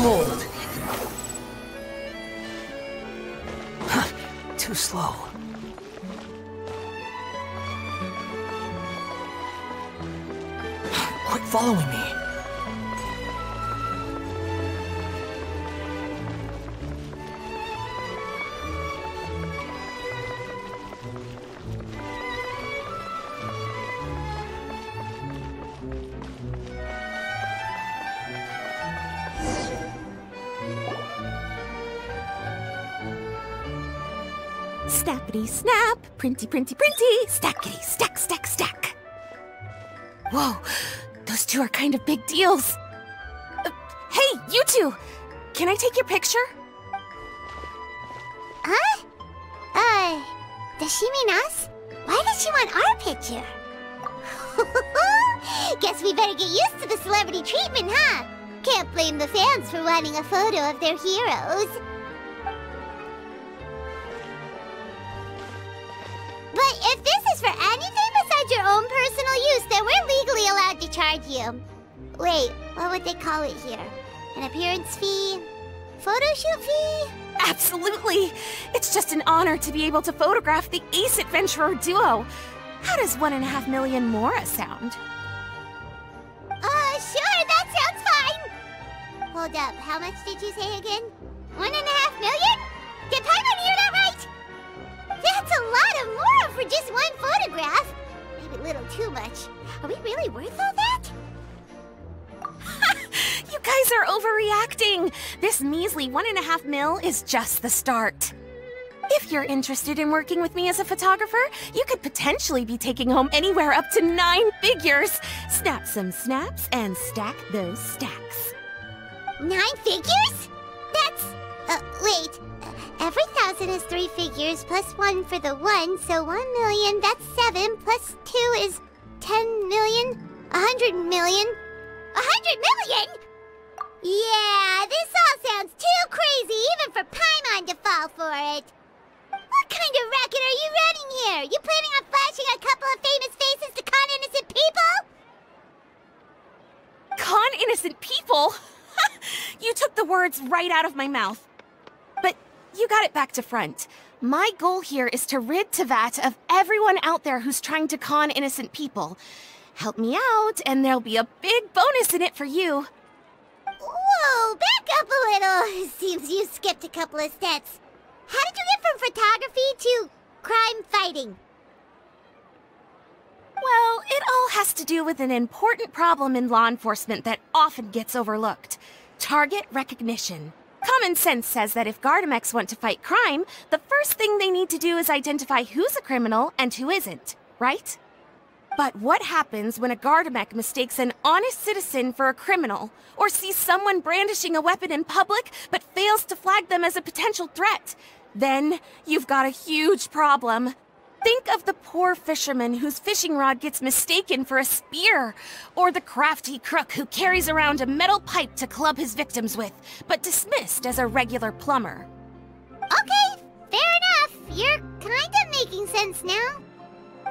hold. Too slow. Quit following me. Snappity snap, printy printy printy, stackity stack stack stack. Whoa, those two are kind of big deals. Hey, you two! Can I take your picture? Huh? Does she mean us? Why does she want our picture? Guess we better get used to the celebrity treatment, huh? Can't blame the fans for wanting a photo of their heroes. But if this is for anything besides your own personal use, then we're legally allowed to charge you. Wait, what would they call it here? An appearance fee? Photo shoot fee? Absolutely! It's just an honor to be able to photograph the Ace Adventurer duo. How does 1.5 million more sound? Sure, that sounds fine! Hold up, how much did you say again? 1.5 million? Did Paimon hear that right? That's a lot of more for just one photograph. Maybe a little too much. Are we really worth all that? You guys are overreacting! This measly 1.5 mil is just the start. If you're interested in working with me as a photographer, you could potentially be taking home anywhere up to 9 figures. Snap some snaps and stack those stacks. 9 figures? That's... wait. Every 1,000 is 3 figures, plus 1 for the 1, so 1 million, that's 7, plus 2 is 10 million, 100 million. 100 million?! Yeah, this all sounds too crazy even for Paimon to fall for it. What kind of racket are you running here? You planning on flashing a couple of famous faces to con innocent people? Con innocent people? You took the words right out of my mouth. But you got it back to front. My goal here is to rid Teyvat of everyone out there who's trying to con innocent people. Help me out, and there'll be a big bonus in it for you. Whoa, back up a little. Seems you skipped a couple of steps. How did you get from photography to crime fighting? Well, it all has to do with an important problem in law enforcement that often gets overlooked. Target recognition. Common sense says that if Gardamex want to fight crime, the first thing they need to do is identify who's a criminal and who isn't, right? But what happens when a Gardamex mistakes an honest citizen for a criminal, or sees someone brandishing a weapon in public but fails to flag them as a potential threat? Then you've got a huge problem. Think of the poor fisherman whose fishing rod gets mistaken for a spear, or the crafty crook who carries around a metal pipe to club his victims with, but dismissed as a regular plumber. Okay, fair enough. You're kinda making sense now.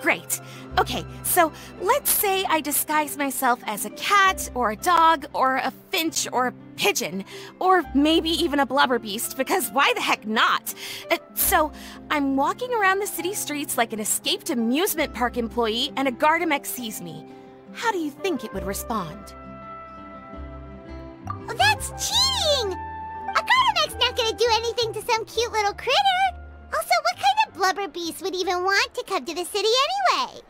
Great. Okay, so let's say I disguise myself as a cat, or a dog, or a finch, or a pigeon, or maybe even a blubber beast, because why the heck not? So I'm walking around the city streets like an escaped amusement park employee, and a Gardamex sees me. How do you think it would respond? Oh, that's cheating! A Gardamex's not gonna do anything to some cute little critter. Also, what kind of blubber beast would even want to come to the city anyway?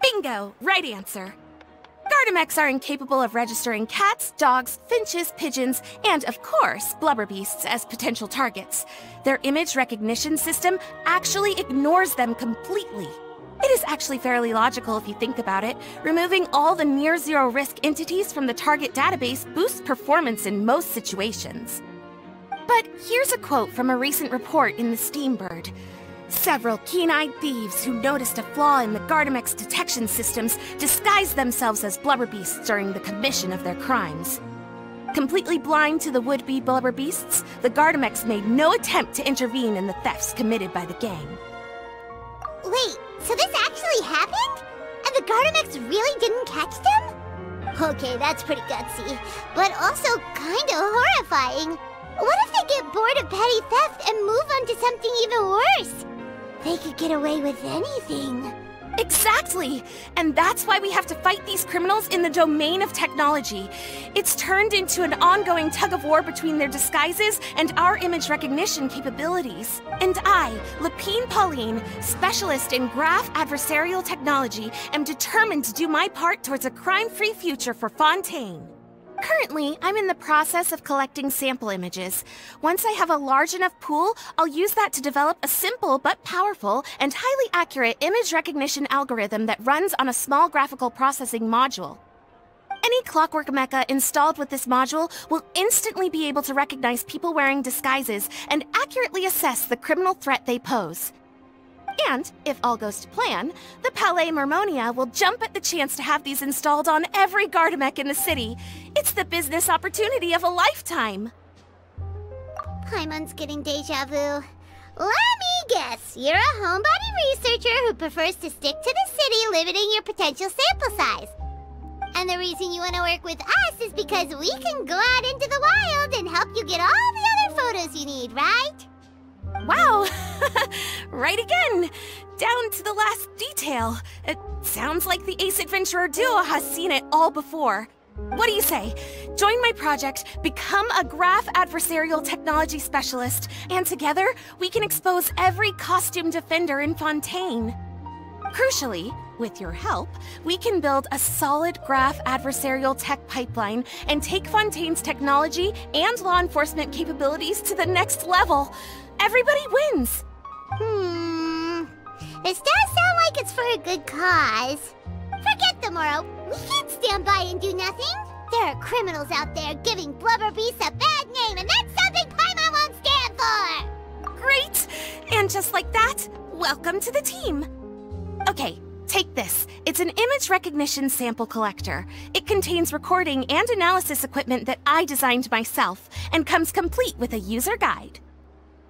Bingo! Right answer. Gardamex are incapable of registering cats, dogs, finches, pigeons, and, of course, blubber beasts as potential targets. Their image recognition system actually ignores them completely. It is actually fairly logical if you think about it. Removing all the near-zero risk entities from the target database boosts performance in most situations. But here's a quote from a recent report in the Steambird. Several keen-eyed thieves who noticed a flaw in the Gardamex detection systems disguised themselves as blubber beasts during the commission of their crimes. Completely blind to the would-be blubber beasts, the Gardamex made no attempt to intervene in the thefts committed by the gang. Wait, so this actually happened? And the Gardamex really didn't catch them? Okay, that's pretty gutsy, but also kinda horrifying. What if they get bored of petty theft and move on to something even worse? They could get away with anything. Exactly! And that's why we have to fight these criminals in the domain of technology. It's turned into an ongoing tug-of-war between their disguises and our image recognition capabilities. And I, Lapine Pauline, specialist in graph adversarial technology, am determined to do my part towards a crime-free future for Fontaine. Currently, I'm in the process of collecting sample images. Once I have a large enough pool, I'll use that to develop a simple but powerful and highly accurate image recognition algorithm that runs on a small graphical processing module. Any clockwork mecha installed with this module will instantly be able to recognize people wearing disguises and accurately assess the criminal threat they pose. And, if all goes to plan, the Palais Mermonia will jump at the chance to have these installed on every Gardamek in the city. It's the business opportunity of a lifetime! Paimon's getting deja vu. Let me guess, you're a homebody researcher who prefers to stick to the city, limiting your potential sample size. And the reason you want to work with us is because we can go out into the wild and help you get all the other photos you need, right? Wow! Right again! Down to the last detail. It sounds like the Ace Adventurer duo has seen it all before. What do you say? Join my project, become a graph adversarial technology specialist, and together we can expose every costume defender in Fontaine. Crucially, with your help, we can build a solid graph adversarial tech pipeline and take Fontaine's technology and law enforcement capabilities to the next level. Everybody wins! This does sound like it's for a good cause. Forget tomorrow. We can't stand by and do nothing. There are criminals out there giving Blubber Beast a bad name, and that's something Paimon won't stand for! Great! And just like that, welcome to the team! Okay, take this. It's an image recognition sample collector. It contains recording and analysis equipment that I designed myself, and comes complete with a user guide.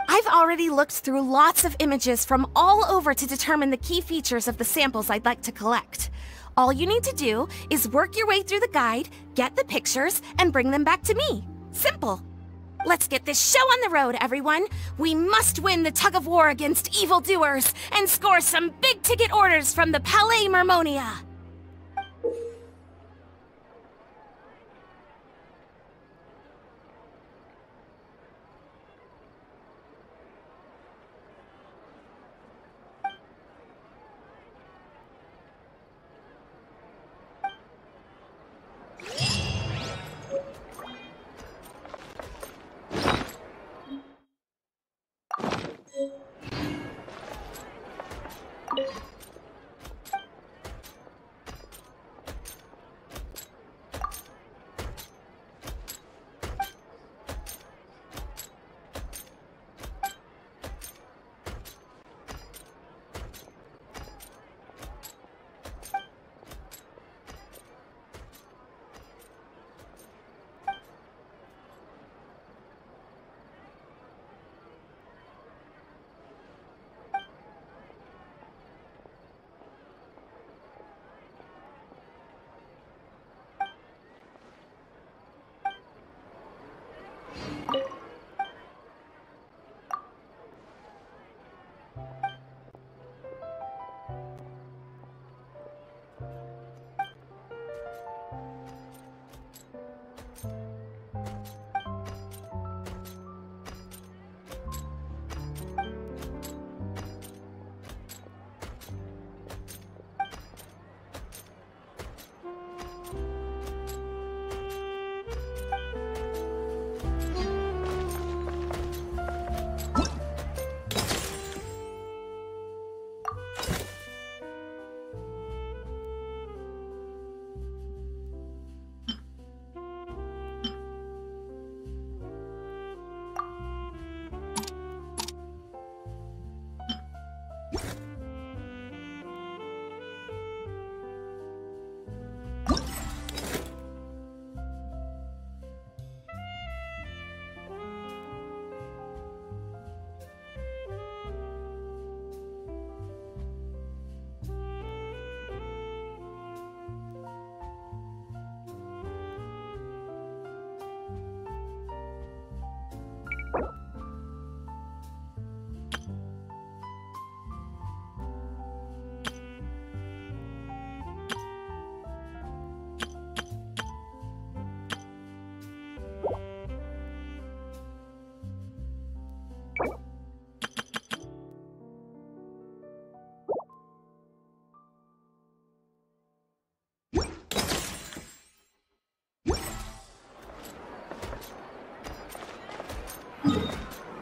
I've already looked through lots of images from all over to determine the key features of the samples I'd like to collect. All you need to do is work your way through the guide, get the pictures, and bring them back to me. Simple. Let's get this show on the road, everyone. We must win the tug-of-war against evildoers and score some big-ticket orders from the Palais Mermonia.